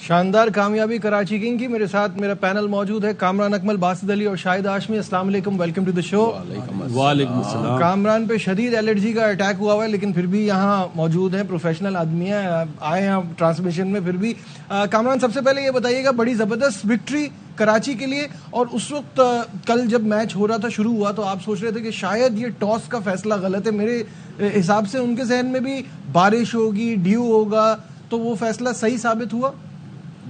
شاندار کامیابی کراچی کنگ کی. میرے ساتھ میرا پینل موجود ہے کامران اکمل, باسط علی اور شاہد ہاشمی. السلام علیکم, ویلکم ٹو دا شو. وعلیکم السلام. کامران پہ شدید الرجی کا اٹیک ہوا ہوا ہے لیکن پھر بھی یہاں موجود ہیں, پروفیشنل آدمی ہیں, آئے ہیں ٹرانسمیشن میں. پھر بھی کامران, سب سے پہلے یہ بتائیے گا, بڑی زبردست وکٹری کراچی کے لیے, اور اس وقت کل جب میچ ہو رہا تھا, شروع ہوا, تو آپ سوچ رہے تھے کہ شاید یہ ٹاس کا فیصلہ غلط ہے. میرے حساب سے ان کے ذہن میں بھی بارش ہوگی, ڈیو ہوگا, تو وہ فیصلہ صحیح ثابت ہوا.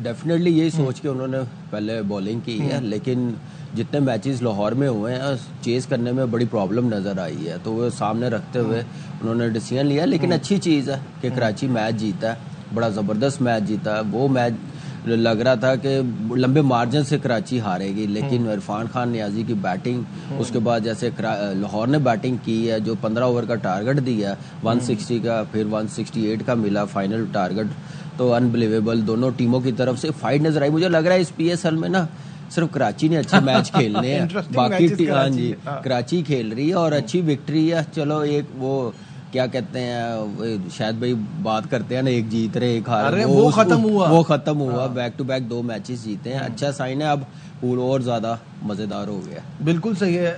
ڈیفینیٹلی یہی سوچ کے انہوں نے پہلے بولنگ کی ہے, لیکن جتنے میچز لاہور میں ہوئے ہیں چیز کرنے میں بڑی پرابلم نظر آئی ہے, تو وہ سامنے رکھتے ہوئے انہوں نے ڈیسیژن لیا. لیکن اچھی چیز ہے کہ کراچی میچ جیتا ہے, بڑا زبردست میچ جیتا ہے. وہ میچ لگ رہا تھا کہ لمبے مارجن سے کراچی ہارے گی, لیکن عرفان خان نیازی کی بیٹنگ, اس کے بعد جیسے لاہور نے بیٹنگ کی ہے, جو 15 اوور کا ٹارگٹ دیا 160 کا, پھر 168 کا ملا فائنل ٹارگٹ, تو انبلیویبل دونوں ٹیموں کی طرف سے فائٹ نظر آئی. مجھے لگ رہا ہے اس پی ایس ایل میں نا صرف کراچی نے اچھے میچ کھیلنے ہیں, باقی کراچی کھیل رہی ہے اور اچھی وکٹری ہے. چلو ایک وہ کیا کہتے ہیں, شاید بھائی بات کرتے ہیں نا, ایک جیت رہے ایک ہار, وہ ختم ہوا, بیک ٹو بیک 2 میچز جیتے ہیں. اچھا سائن ہے, اب پول اور زیادہ مزیدار ہو گیا. بالکل صحیح ہے.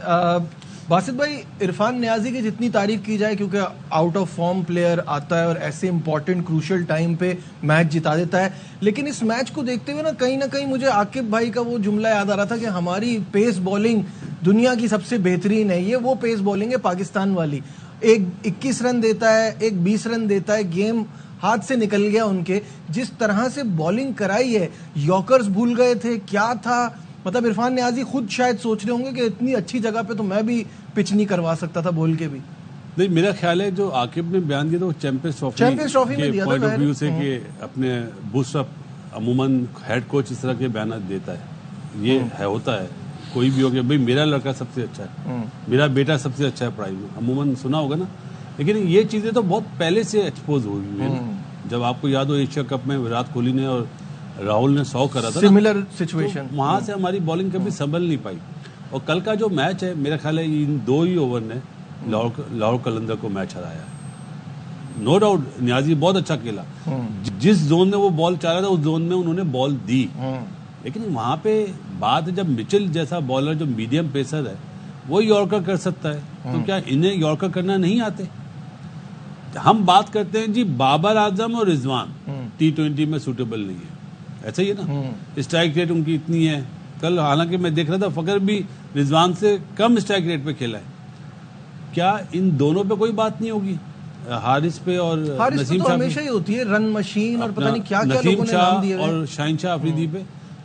باسط بھائی, عرفان نیازی کی جتنی تعریف کی جائے, کیونکہ آؤٹ آف فارم پلیئر آتا ہے اور ایسے امپورٹنٹ کروشل ٹائم پہ میچ جتا دیتا ہے, لیکن اس میچ کو دیکھتے ہوئے نہ کہیں مجھے عاقب بھائی کا وہ جملہ یاد آ رہا تھا کہ ہماری پیس بالنگ دنیا کی سب سے بہترین ہے. یہ وہ پیس بالنگ ہے پاکستان والی, ایک 21 رن دیتا ہے, ایک 20 رن دیتا ہے. گیم ہاتھ سے نکل گیا ان کے, جس طرح سے بالنگ کرائی ہے. یارکرز بھول گئے تھے کیا تھا, مطلب عرفان نیازی خود شاید سوچ رہے ہوں گے کہ اتنی اچھی جگہ پہ تو میں بھی پچ نہیں کروا سکتا تھا بول کے بھی. نہیں, میرا خیال ہے جو عاقب نے بیان دیا تو چیمپئنز ٹرافی کے پوائنٹ آف ویو سے کہ اپنے بوسٹ اپ عموماً ہیڈ کوچ اس طرح کے بیانات دیتا ہے. یہ ہوتا ہے, کوئی بھی ہو گیا, بھائی میرا لڑکا سب سے اچھا ہے, میرا بیٹا سب سے اچھا ہے پڑھائی میں, عموماً سنا ہوگا نا. لیکن یہ چیزیں تو بہت پہلے سے ایکسپوز ہو گئی ہیں. جب آپ کو یاد ہو ایشیا کپ میں وراٹ کوہلی نے اور راہل نے 100 کرا تھا, سملر سچویشن, وہاں سے ہماری بالنگ کبھی سنبھل نہیں پائی. اور کل کا جو میچ ہے, میرا خیال ہے ان 2 ہی اوور نے لاہور قلندر کو میچ ہرایا ہے. نو ڈاؤٹ نیازی بہت اچھا کھیلا, جس زون میں وہ بال چاہ رہا تھا اس زون میں انہوں نے بال دی. لیکن وہاں پہ بات ہے, جب مچل جیسا بالر جو میڈیم پیسر ہے وہ یارکر کر سکتا ہے, تو کیا انہیں یارکر کرنا نہیں آتے؟ ہم بات کرتے ہیں جی بابر اعظم اور رضوان T20 میں سوٹیبل نہیں ہے, ایسا ہی ہے نا. اسٹرائک ریٹ ان کی اتنی ہے, کل حالانکہ میں دیکھ رہا تھا فخر بھی رضوان سے کم اسٹرائک ریٹ پہ کھیلا ہے. کیا ان دونوں پہ کوئی بات نہیں ہوگی؟ حارث پہ اور نسیم شاہ ہمیشہ ہی ہوتی ہے, رن مشین اور پتہ نہیں کیا نسیم شاہ اور شاہین شاہ آفریدی پہ.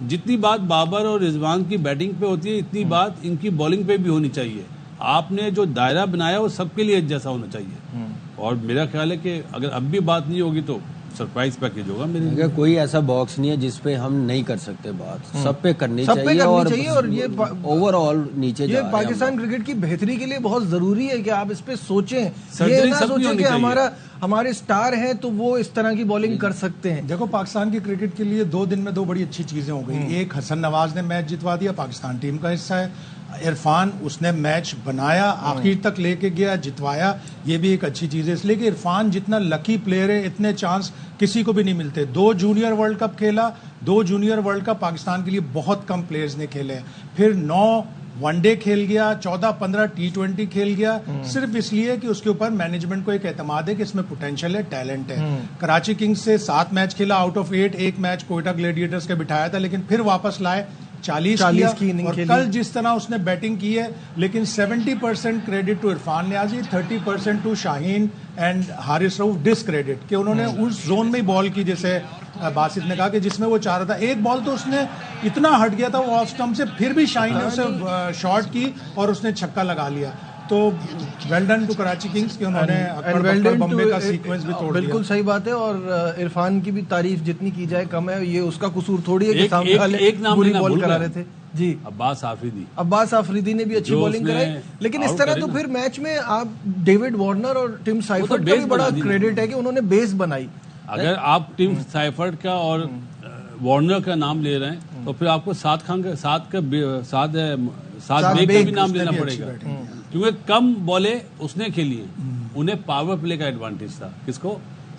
جتنی بات بابر اور رضوان کی بیٹنگ پہ ہوتی ہے, اتنی بات ان کی بالنگ پہ بھی ہونی چاہیے. آپ نے جو دائرہ بنایا وہ سب کے لیے ایک جیسا ہونا چاہیے. اور میرا خیال ہے کہ اگر اب بھی بات نہیں ہوگی تو سرپرائز پیکیج ہوگا. میرے کوئی ایسا باکس نہیں ہے جس پہ ہم نہیں کر سکتے بات, سب پہ کرنی چاہیے, اور یہ اوور آل نیچے یہ پاکستان کرکٹ کی بہتری کے لیے بہت ضروری ہے کہ آپ اس پہ سوچیں, یہ نہ سوچیں کہ ہمارے سٹار ہیں تو وہ اس طرح کی بالنگ کر سکتے ہیں. دیکھو, پاکستان کی کرکٹ کے لیے 2 دن میں 2 بڑی اچھی چیزیں ہو گئی. ایک, حسن نواز نے میچ جتوا دیا, پاکستان ٹیم کا حصہ ہے. عرفان, اس نے میچ بنایا, آخر تک لے کے گیا, جتوایا, یہ بھی ایک اچھی چیز ہے. اس لیے کہ عرفان جتنا لکی پلیئر ہے, اتنے چانس کسی کو بھی نہیں ملتے. 2 جونیئر ورلڈ کپ کھیلا, 2 جونیئر ورلڈ کپ پاکستان کے لیے بہت کم پلیئرز نے کھیلے. پھر 9 ون ڈے کھیل گیا, 14-15 T20 کھیل گیا, صرف اس لیے کہ اس کے اوپر مینجمنٹ کو ایک اعتماد ہے کہ اس میں پوٹینشیل ہے, ٹیلنٹ ہے. کراچی کنگز سے 7 میچ کھیلا, آؤٹ آف 8 ایک میچ کوئٹہ گلیڈیٹرز کا بٹھایا تھا, لیکن پھر واپس لائے 40 کی. اور کل جس طرح اس نے بیٹنگ کی ہے, لیکن 70% credit to Irfan Niazi, 30% to Shaheen and Haris Rauf discredit, کہ انہوں نے اس زون میں ہی بال کی, جیسے باسط نے کہا کہ جس میں وہ چاہ رہا تھا. ایک بال تو اس نے اتنا ہٹ گیا تھا وہ آف سٹمپ سے, پھر بھی شاہین نے اسے شارٹ کی اور اس نے چھکا لگا لیا. تو well done to Karachi Kings کہ انہوں نے بمبے کا سیکوینس بھی توڑ دیا. بالکل صحیح بات ہے. اور عرفان کی بھی تعریف جتنی کی جائے کم ہے, یہ اس کا قصور تھوڑی ہے کہ سامنے والے بری بال کرا رہے تھے. جی, عباس آفریدی نے بھی اچھی بالنگ کرائی, لیکن اس طرح تو پھر میچ میں آپ ڈیوڈ وارنر اور ٹم سائفرٹ کا بھی بڑا کریڈٹ ہے کہ انہوں نے بیس بنائی. اگر آپ ٹم سائفرٹ کا اور وارنر کا نام لے رہے ہیں تو پھر آپ کو ساتھ بیگ کا بھی نام لینا پڑے گا, کیونکہ کم بالیں اس نے کھیلی ہیں. انہیں پاور پلے کا ایڈوانٹیج تھا. کس کو؟